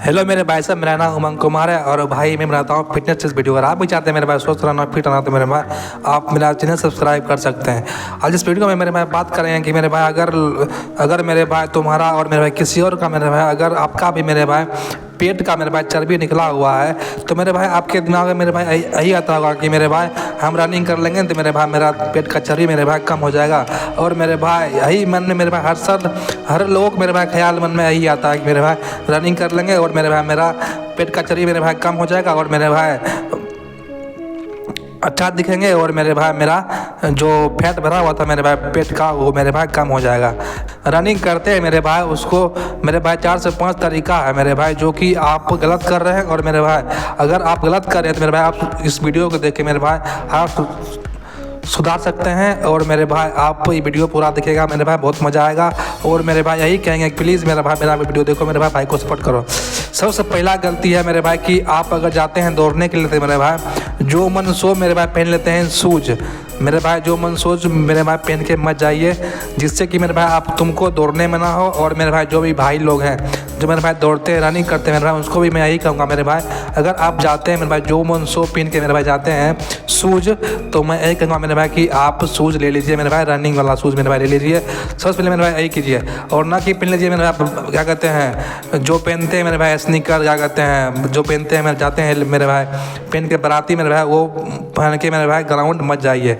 Hello मेरे भाई साहब, मेरा नाम उमंग कुमार है और भाई मैं बनाता हूँ फिटनेस टिप्स वीडियो। अगर आप भी चाहते हैं मेरे भाई स्वस्थ रहना, फिट रहना, तो मेरे भाई आप मेरा चैनल सब्सक्राइब कर सकते हैं। आज इस वीडियो में मेरे भाई बात कर रहे हैं कि मेरे भाई अगर मेरे भाई तुम्हारा और मेरे भाई किसी और का मेरे भाई अगर आपका भी मेरे भाई पेट का मेरे भाई चर्बी निकला हुआ है तो मेरे भाई आपके दिमाग में मेरे भाई यही आता होगा कि मेरे भाई हम रनिंग कर लेंगे तो मेरे भाई मेरा पेट का चर्बी मेरे भाई कम हो जाएगा। और मेरे भाई यही मन में मेरे भाई हर लोगों को मेरे भाई ख्याल मन में यही आता है कि मेरे भाई रनिंग कर लेंगे और मेरे भाई मेरा पेट का चर्बी मेरे भाई कम हो जाएगा और मेरे भाई अच्छा दिखेंगे और मेरे भाई मेरा जो फैट भरा हुआ था मेरे भाई पेट का वो मेरे भाई कम हो जाएगा। रनिंग करते हैं मेरे भाई उसको मेरे भाई 4 से 5 तरीका है मेरे भाई जो कि आप गलत कर रहे हैं। और मेरे भाई अगर आप गलत कर रहे हैं तो मेरे भाई आप इस वीडियो को देख के मेरे भाई आप सुधार सकते हैं। और मेरे भाई आप ये वीडियो पूरा दिखेगा मेरे भाई बहुत मज़ा आएगा। और मेरे भाई यही कहेंगे प्लीज़ मेरा भाई मेरा वीडियो देखो, मेरे भाई को सपोर्ट करो। सबसे पहला गलती है मेरे भाई कि आप अगर जाते हैं दौड़ने के लिए तो मेरे भाई जो मन सो मेरे भाई पहन लेते हैं शूज़। मेरे भाई जो मन सोच मेरे भाई पहन के मत जाइए जिससे कि मेरे भाई आप तुमको दौड़ने में ना हो। और मेरे भाई जो भी भाई लोग हैं जो मेरे भाई दौड़ते हैं रनिंग करते हैं मेरे भाई उसको भी मैं यही कहूँगा मेरे भाई अगर आप जाते हैं मेरे भाई जो मन सो पहन के मेरे भाई जाते हैं शूज़ तो मैं यही कहूँगा मेरे भाई कि आप शूज़ ले लीजिए मेरे भाई, रनिंग वाला शूज़ मेरे भाई ले लीजिए। सबसे पहले मेरे भाई यही कीजिए और ना कि पहन लीजिए मेरे भाई क्या कहते हैं जो पहनते हैं मेरे भाई स्नीकर क्या कहते हैं जो पहनते हैं मेरे जाते हैं मेरे भाई पहन के बराती मेरे भाई वो पहन के मेरे भाई ग्राउंड मत जाइए।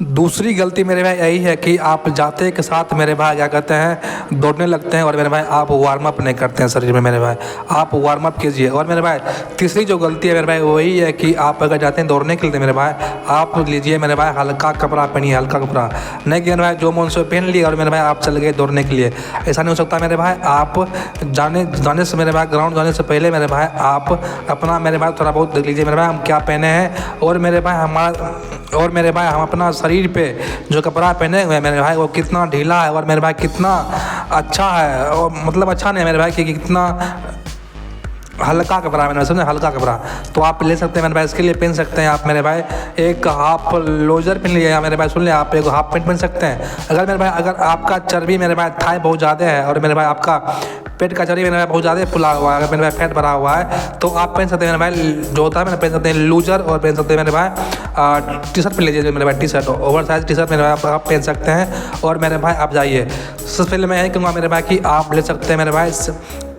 दूसरी गलती मेरे भाई यही है कि आप जाते के साथ मेरे भाई क्या कहते हैं दौड़ने लगते हैं और मेरे भाई आप वार्म अप नहीं करते हैं शरीर में मेरे भाई, आप वार्म अप कीजिए। और मेरे भाई तीसरी जो गलती है मेरे भाई वही है कि आप अगर जाते हैं दौड़ने के लिए मेरे भाई आप लीजिए मेरे भाई हल्का कपड़ा पहनिए, हल्का कपड़ा नहीं कि मेरे भाई जो मन से पहन लिए और मेरे भाई आप चल गए दौड़ने के लिए। ऐसा नहीं हो सकता मेरे भाई। आप जाने से मेरे भाई ग्राउंड जाने से पहले मेरे भाई आप अपना मेरे भाई थोड़ा बहुत देख लीजिए मेरे भाई हम क्या पहने हैं और मेरे भाई हम अपना शरीर पे जो कपड़ा पहने हुए हैं मेरे भाई वो कितना ढीला है और मेरे भाई कितना अच्छा है। और मतलब अच्छा नहीं है मेरे भाई कि कितना हल्का कपड़ा है मेरे भाई, समझे हल्का कपड़ा तो आप ले सकते हैं मेरे भाई। इसके लिए पहन सकते हैं आप मेरे भाई एक हाफ लोजर पहन लिए या मेरे भाई सुन लिया आप एक हाफ पैंट पहन सकते हैं। अगर मेरे भाई अगर आपका चर्बी मेरे भाई थाई बहुत ज़्यादा है और मेरे भाई आपका पेट का चर्बी मेरे भाई बहुत ज़्यादा फुला हुआ है, अगर मेरे भाई फैट भरा हुआ है तो आप पहन सकते हैं मेरे भाई जो होता है मैंने पहन सकते हैं लूजर और पहन सकते हैं मेरे भाई टी शर्ट पहन लीजिए मेरे भाई, T shirt over size T shirt मेरे भाई आप पहन सकते हैं। और मेरे भाई आप जाइए सबसे पहले मैं यही कहूँगा मेरे भाई कि आप ले सकते हैं मेरे भाई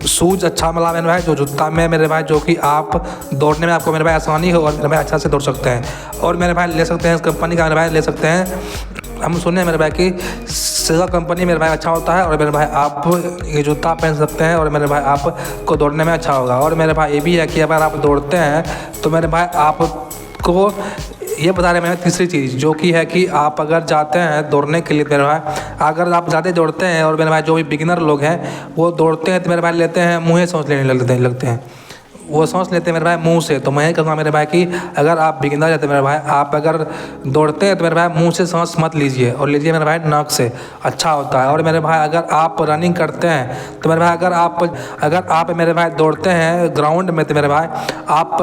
शूज़ अच्छा मिला मेरे भाई जो जूता में मेरे भाई जो कि आप दौड़ने में आपको मेरे भाई आसानी हो और मेरे भाई अच्छा से दौड़ सकते हैं। और मेरे भाई ले सकते हैं इस कंपनी का मेरे भाई ले सकते हैं, हम सुने मेरे भाई कि सेगा कंपनी मेरे भाई अच्छा होता है और मेरे भाई आप ये जूता पहन सकते हैं और मेरे भाई आपको दौड़ने में अच्छा होगा। और मेरे भाई ये भी है कि अगर आप दौड़ते हैं तो मेरे भाई आपको ये बता रहे हैं तीसरी चीज़ जो कि है कि आप अगर जाते हैं दौड़ने के लिए मेरे भाई अगर आप ज़्यादा दौड़ते हैं और मेरे भाई जो भी बिगिनर लोग हैं वो दौड़ते हैं तो मेरे भाई लेते हैं मुँह सांस लेने लगते हैं वो सांस लेते हैं मेरे भाई मुंह से। तो मैं ये कहूँगा मेरे भाई कि अगर आप बिगिनर जाते हैं मेरे भाई आप अगर दौड़ते हैं तो मेरे भाई मुंह से सांस मत लीजिए और लीजिए मेरे भाई नाक से, अच्छा होता है। और मेरे भाई अगर आप रनिंग करते हैं तो मेरे भाई अगर आप मेरे भाई दौड़ते हैं ग्राउंड में तो मेरे भाई आप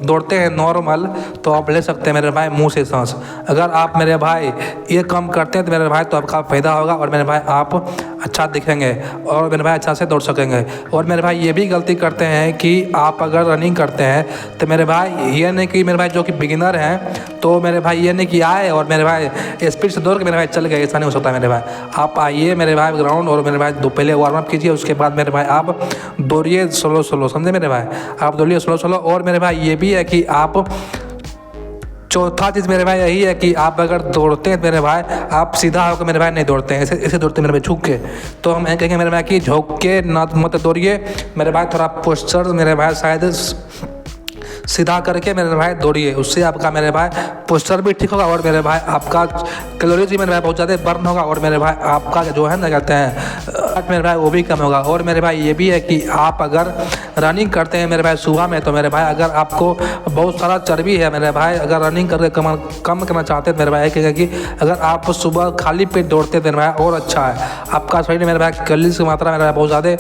दौड़ते हैं नॉर्मल तो आप ले सकते हैं मेरे भाई मुँह से सांस। अगर आप मेरे भाई ये काम करते हैं तो मेरे भाई तो आपका फ़ायदा होगा और मेरे भाई आप अच्छा दिखेंगे और मेरे भाई अच्छा से दौड़ सकेंगे। और मेरे भाई ये भी गलती करते हैं कि आप अगर रनिंग करते हैं तो मेरे भाई ये नहीं कि मेरे भाई जो कि बिगिनर हैं तो मेरे भाई ये नहीं कि आए और मेरे भाई स्पीड से दौड़ के मेरे भाई चल गए, ऐसा नहीं हो सकता मेरे भाई। आप आइए मेरे भाई ग्राउंड और मेरे भाई पहले वार्म अप कीजिए उसके बाद मेरे भाई आप दौड़िए स्लो समझे मेरे भाई, आप दौड़िए स्लो। और मेरे भाई ये भी है कि आप चौथा चीज़ मेरे भाई यही है कि आप अगर दौड़ते हैं मेरे भाई आप सीधा होकर मेरे भाई नहीं दौड़ते हैं, ऐसे दौड़ते हैं मेरे भाई झुक के। तो हम कहेंगे मेरे भाई कि झुक के ना मत दौड़िए मेरे भाई, थोड़ा पोस्चर मेरे भाई शायद सीधा करके मेरे भाई दौड़िए, उससे आपका मेरे भाई पोस्चर भी ठीक होगा और मेरे भाई आपका कैलोरीज भी मेरे भाई बहुत ज़्यादा बर्न होगा और मेरे भाई आपका जो है ना कहते हैं मेरे भाई वो भी कम होगा। और मेरे भाई ये भी है कि आप अगर रनिंग करते हैं मेरे भाई सुबह में तो मेरे भाई अगर आपको बहुत सारा चर्बी है मेरे भाई अगर रनिंग करके कम करना चाहते हैं मेरे भाई कहेगा कि अगर आप सुबह खाली पेट दौड़ते हैं मेरे भाई और अच्छा है, आपका शरीर में मेरे भाई कैलोरीज की मात्रा मेरे भाई बहुत ज़्यादा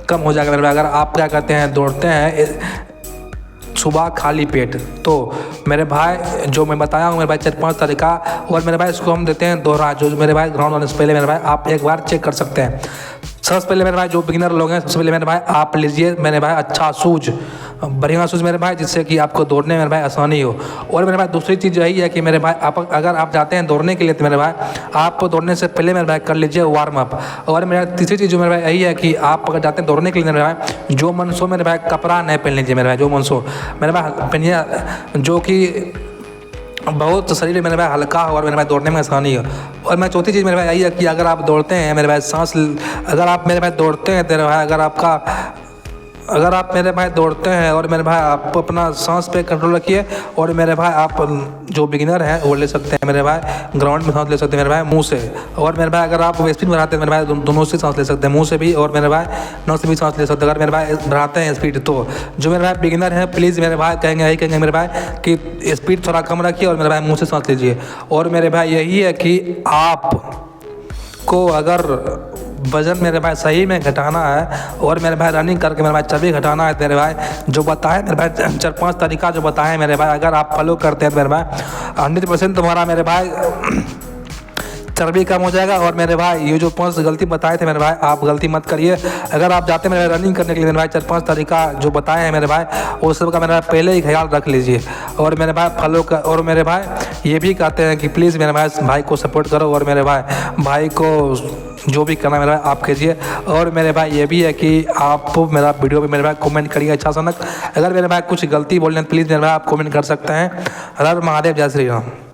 कम हो जाएगा मेरे भाई। अगर आप क्या करते हैं दौड़ते हैं सुबह खाली पेट तो मेरे भाई जो मैं बताया हूँ मेरे भाई 4-5 तरीका और मेरे भाई इसको हम देते हैं दोहरा जो मेरे भाई ग्राउंड आने से पहले मेरे भाई आप एक बार चेक कर सकते हैं। सबसे पहले मेरे भाई जो बिगिनर लोग हैं, सबसे पहले मेरे भाई आप लीजिए मेरे भाई अच्छा शूज, बढ़िया शूज़ मेरे भाई, जिससे कि आपको दौड़ने में मेरे भाई आसानी हो। और मेरे भाई दूसरी चीज़ यही है कि मेरे भाई आप अगर आप जाते हैं दौड़ने के लिए तो मेरे भाई आप दौड़ने से पहले मेरे भाई कर लीजिए वार्म अप। और मेरा तीसरी चीज़ जो मेरे भाई यही है कि आप अगर जाते हैं दौड़ने के लिए मेरे भाई जो मन सो मेरे भाई कपड़ा नहीं पहन लीजिए मेरे भाई, जो मन सो मेरे भाई पहनिए जो कि बहुत शरीर मेरे भाई हल्का हो और मेरे भाई दौड़ने में आसानी हो। और मैं चौथी चीज़ मेरे भाई यही है कि अगर आप दौड़ते हैं मेरे भाई अगर आप मेरे भाई दौड़ते हैं मेरे भाई अगर आप मेरे भाई दौड़ते हैं और मेरे भाई आप अपना सांस पे कंट्रोल रखिए। और मेरे भाई आप जो बिगिनर हैं वो ले सकते हैं मेरे भाई ग्राउंड में सांस ले सकते हैं मेरे भाई मुंह से। और मेरे भाई अगर आप स्पीड बढ़ाते हैं मेरे भाई दोनों से सांस ले सकते हैं, मुंह से भी और मेरे भाई नौ से भी सांस ले सकते हैं। अगर मेरे भाई बढ़ाते हैं स्पीड तो जो मेरे भाई बिगिनर हैं प्लीज़ मेरे भाई यही कहेंगे मेरे भाई कि स्पीड थोड़ा कम रखिए और मेरे भाई मुँह से सांस लीजिए। और मेरे भाई यही है कि आप को अगर वजन मेरे भाई सही में घटाना है और मेरे भाई रनिंग करके मेरे भाई चर्बी घटाना है मेरे भाई जो बताए मेरे भाई 4-5 तरीका जो बताए मेरे भाई अगर आप फॉलो करते हैं मेरे भाई 100% तुम्हारा मेरे भाई चर्बी कम हो जाएगा। और मेरे भाई ये जो 5 गलती बताए थे मेरे भाई आप गलती मत करिए। अगर आप जाते हैं मेरे भाई रनिंग करने के लिए मेरे भाई 4-5 तरीका जो बताए हैं मेरे भाई वो सब का मेरे भाई पहले ही ख्याल रख लीजिए। और मेरे भाई फॉलो कर, और मेरे भाई ये भी कहते हैं कि प्लीज़ मेरे भाई को सपोर्ट करो और मेरे भाई को जो भी करना मेरा आप कीजिए। और मेरे भाई ये भी है कि आप मेरा वीडियो पे मेरे भाई कमेंट करिए अच्छा सनक। अगर मेरे भाई कुछ गलती बोल रहे हैं प्लीज़ मेरे भाई आप कमेंट कर सकते हैं। हर हर महादेव, जय श्री राम।